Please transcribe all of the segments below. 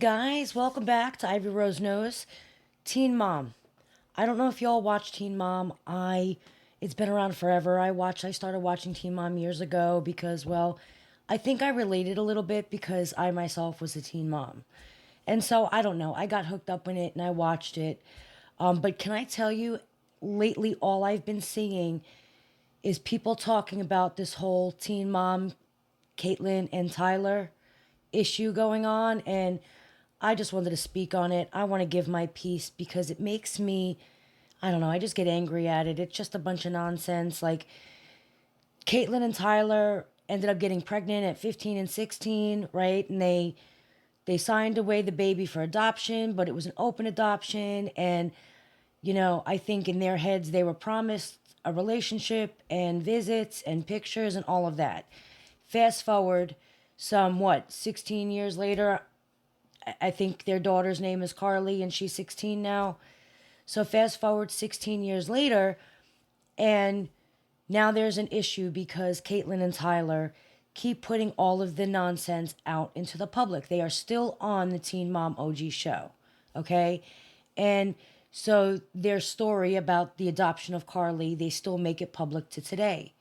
Guys, welcome back to Ivy Rose Knows. Teen Mom. I don't know if y'all watch Teen Mom. It's been around forever. I started watching Teen Mom years ago because, well, I think I related a little bit because I myself was a teen mom. And so I don't know. I got hooked up in it and I watched it. But can I tell you, lately all I've been seeing is people talking about this whole Teen Mom, Caitlyn and Tyler issue going on, and I just wanted to speak on it. I want to give my piece because it makes me, I don't know, I just get angry at it. It's just a bunch of nonsense. Like, Caitlyn and Tyler ended up getting pregnant at 15 and 16, right? And they signed away the baby for adoption, but it was an open adoption. And, I think in their heads they were promised a relationship and visits and pictures and all of that. Fast forward 16 years later, I think their daughter's name is Carly and she's 16 now. So fast forward 16 years later, and now there's an issue because Caitlyn and Tyler keep putting all of the nonsense out into the public. They are still on the Teen Mom OG show, okay? And so their story about the adoption of Carly, they still make it public to today.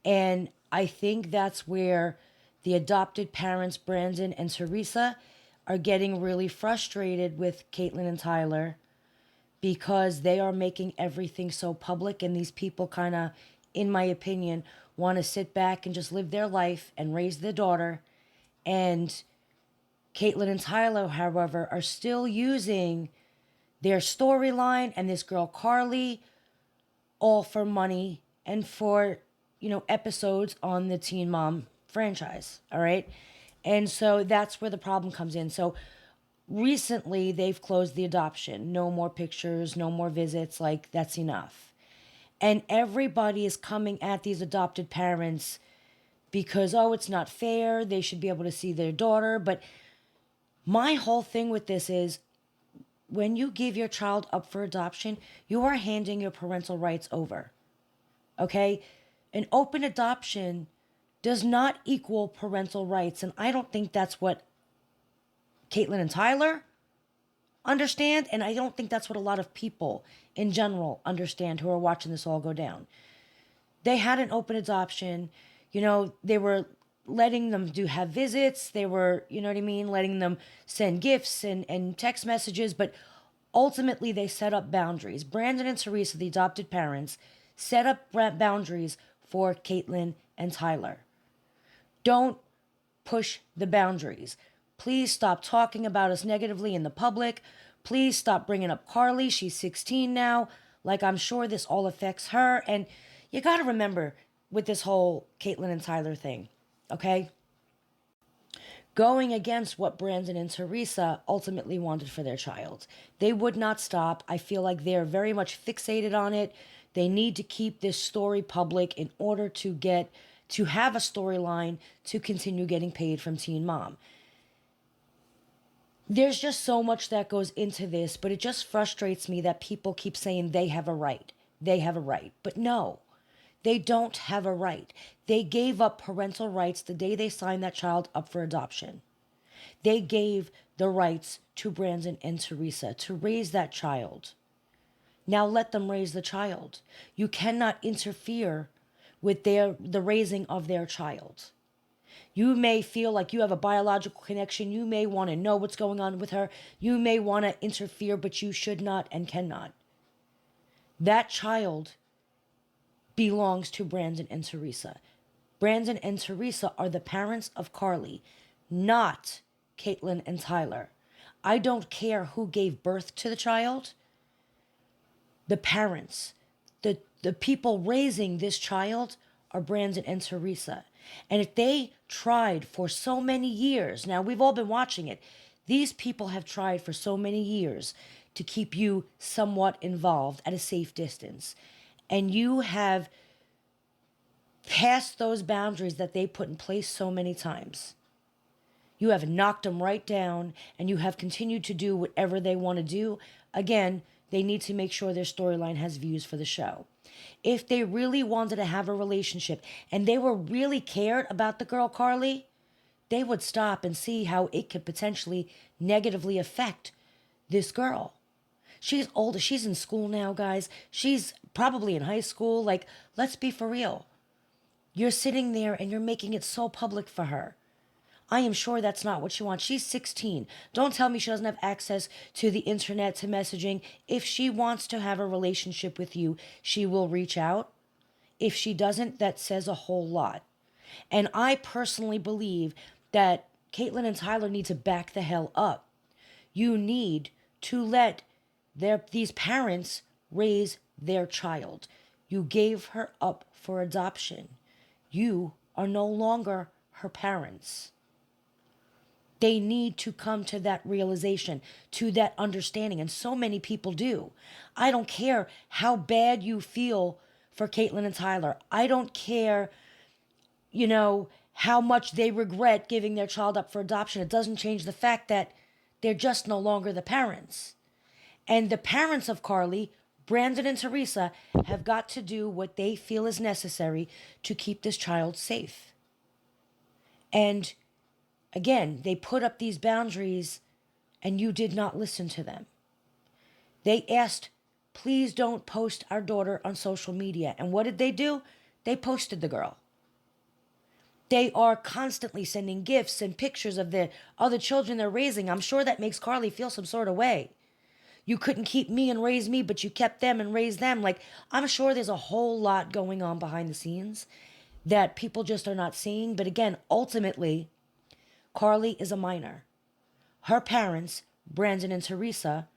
And I think that's where the adopted parents, Brandon and Teresa, are getting really frustrated with Caitlyn and Tyler because they are making everything so public, and these people kind of, in my opinion, want to sit back and just live their life and raise their daughter. And Caitlyn and Tyler, however, are still using their storyline and this girl Carly all for money and for, episodes on the Teen Mom franchise. All right. And so that's where the problem comes in. So recently they've closed the adoption. No more pictures, no more visits. Like, that's enough. And everybody is coming at these adopted parents because, oh, it's not fair. They should be able to see their daughter. But my whole thing with this is when you give your child up for adoption, you are handing your parental rights over. Okay? An open adoption does not equal parental rights. And I don't think that's what Caitlyn and Tyler understand. And I don't think that's what a lot of people in general understand who are watching this all go down. They had an open adoption. They were letting them have visits. They were, you know what I mean, letting them send gifts and text messages. But ultimately, they set up boundaries. Brandon and Teresa, the adopted parents, set up boundaries for Caitlyn and Tyler. Don't push the boundaries. Please stop talking about us negatively in the public. Please stop bringing up Carly. She's 16 now. Like, I'm sure this all affects her. And you got to remember with this whole Caitlyn and Tyler thing, okay? Going against what Brandon and Teresa ultimately wanted for their child. They would not stop. I feel like they're very much fixated on it. They need to keep this story public in order to have a storyline to continue getting paid from Teen Mom. There's just so much that goes into this, but it just frustrates me that people keep saying they have a right. They have a right. But no, they don't have a right. They gave up parental rights the day they signed that child up for adoption. They gave the rights to Brandon and Teresa to raise that child. Now let them raise the child. You cannot interfere with the raising of their child. You may feel like you have a biological connection. You may want to know what's going on with her. You may want to interfere, but you should not and cannot. That child belongs to Brandon and Teresa. Brandon and Teresa are the parents of Carly, not Caitlyn and Tyler. I don't care who gave birth to the child. The parents, the people raising this child are Brandon and Teresa. And if they tried for so many years, now we've all been watching it, these people have tried for so many years to keep you somewhat involved at a safe distance. And you have passed those boundaries that they put in place so many times. You have knocked them right down, and you have continued to do whatever they want to do. Again, they need to make sure their storyline has views for the show. If they really wanted to have a relationship and they were really cared about the girl Carly, they would stop and see how it could potentially negatively affect this girl. She's older. She's in school now, guys. She's probably in high school. Like, let's be for real. You're sitting there and you're making it so public for her. I am sure that's not what she wants. She's 16. Don't tell me she doesn't have access to the internet, to messaging. If she wants to have a relationship with you, she will reach out. If she doesn't, that says a whole lot. And I personally believe that Caitlyn and Tyler need to back the hell up. You need to let these parents raise their child. You gave her up for adoption. You are no longer her parents. They need to come to that realization, to that understanding. And so many people do. I don't care how bad you feel for Caitlyn and Tyler. I don't care, how much they regret giving their child up for adoption. It doesn't change the fact that they're just no longer the parents. And the parents of Carly, Brandon and Teresa, have got to do what they feel is necessary to keep this child safe. And again, they put up these boundaries and you did not listen to them. They asked, please don't post our daughter on social media. And what did they do? They posted the girl. They are constantly sending gifts and pictures of the other children they're raising. I'm sure that makes Carly feel some sort of way. You couldn't keep me and raise me, but you kept them and raised them. Like, I'm sure there's a whole lot going on behind the scenes that people just are not seeing. But again, ultimately, Carly is a minor. Her parents, Brandon and Teresa,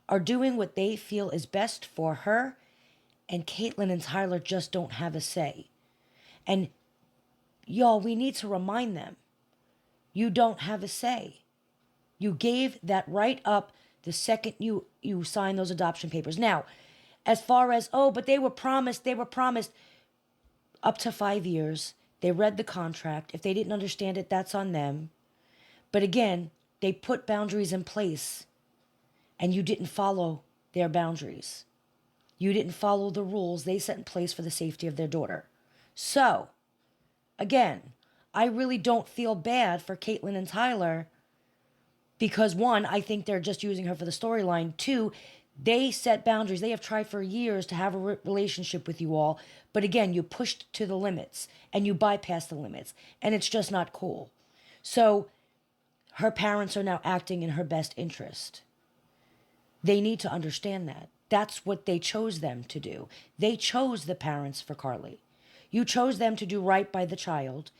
are doing what they feel is best for her, and Caitlyn and Tyler just don't have a say. And y'all, we need to remind them, you don't have a say. You gave that right up the second you signed those adoption papers. Now, as far as, but they were promised up to 5 years. They read the contract. If they didn't understand it, that's on them. But again, they put boundaries in place and you didn't follow their boundaries. You didn't follow the rules they set in place for the safety of their daughter. So, again, I really don't feel bad for Caitlyn and Tyler because, one, I think they're just using her for the storyline. Two, they set boundaries. They have tried for years to have a relationship with you all. But again, you pushed to the limits and you bypassed the limits. And it's just not cool. So her parents are now acting in her best interest. They need to understand that. That's what they chose them to do. They chose the parents for Carly. You chose them to do right by the child.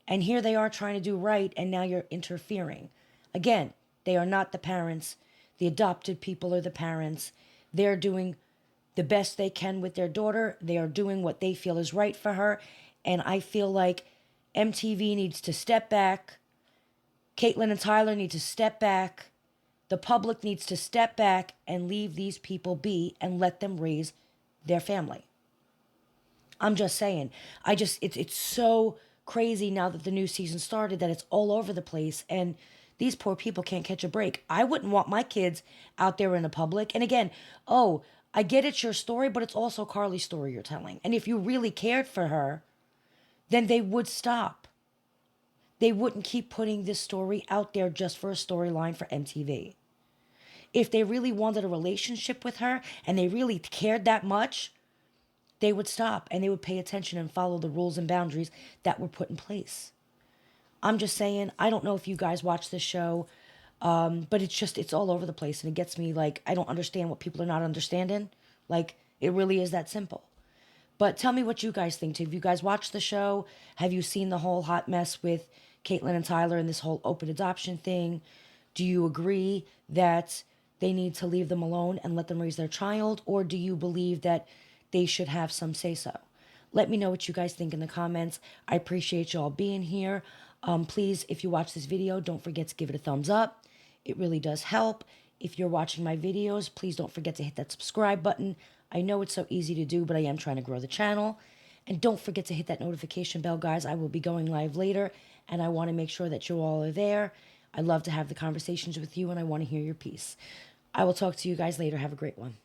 And here they are trying to do right, and now you're interfering. Again, they are not the parents. The adopted people are the parents. They're doing the best they can with their daughter. They are doing what they feel is right for her. And I feel like MTV needs to step back. Caitlyn and Tyler need to step back. The public needs to step back and leave these people be and let them raise their family. I'm just saying. It's so crazy now that the new season started that it's all over the place and these poor people can't catch a break. I wouldn't want my kids out there in the public. And again, I get it's your story, but it's also Carly's story you're telling. And if you really cared for her, then they would stop. They wouldn't keep putting this story out there just for a storyline for MTV. If they really wanted a relationship with her and they really cared that much, they would stop and they would pay attention and follow the rules and boundaries that were put in place. I'm just saying, I don't know if you guys watch this show, but it's all over the place and it gets me like, I don't understand what people are not understanding. Like, it really is that simple. But tell me what you guys think. Have you guys watched the show? Have you seen the whole hot mess with Caitlyn and Tyler and this whole open adoption thing? Do you agree that they need to leave them alone and let them raise their child? Or do you believe that they should have some say-so? Let me know what you guys think in the comments. I appreciate you all being here. Please, if you watch this video, don't forget to give it a thumbs up. It really does help. If you're watching my videos, please don't forget to hit that subscribe button. I know it's so easy to do, but I am trying to grow the channel. And don't forget to hit that notification bell, guys. I will be going live later, and I want to make sure that you all are there. I love to have the conversations with you, and I want to hear your piece. I will talk to you guys later. Have a great one.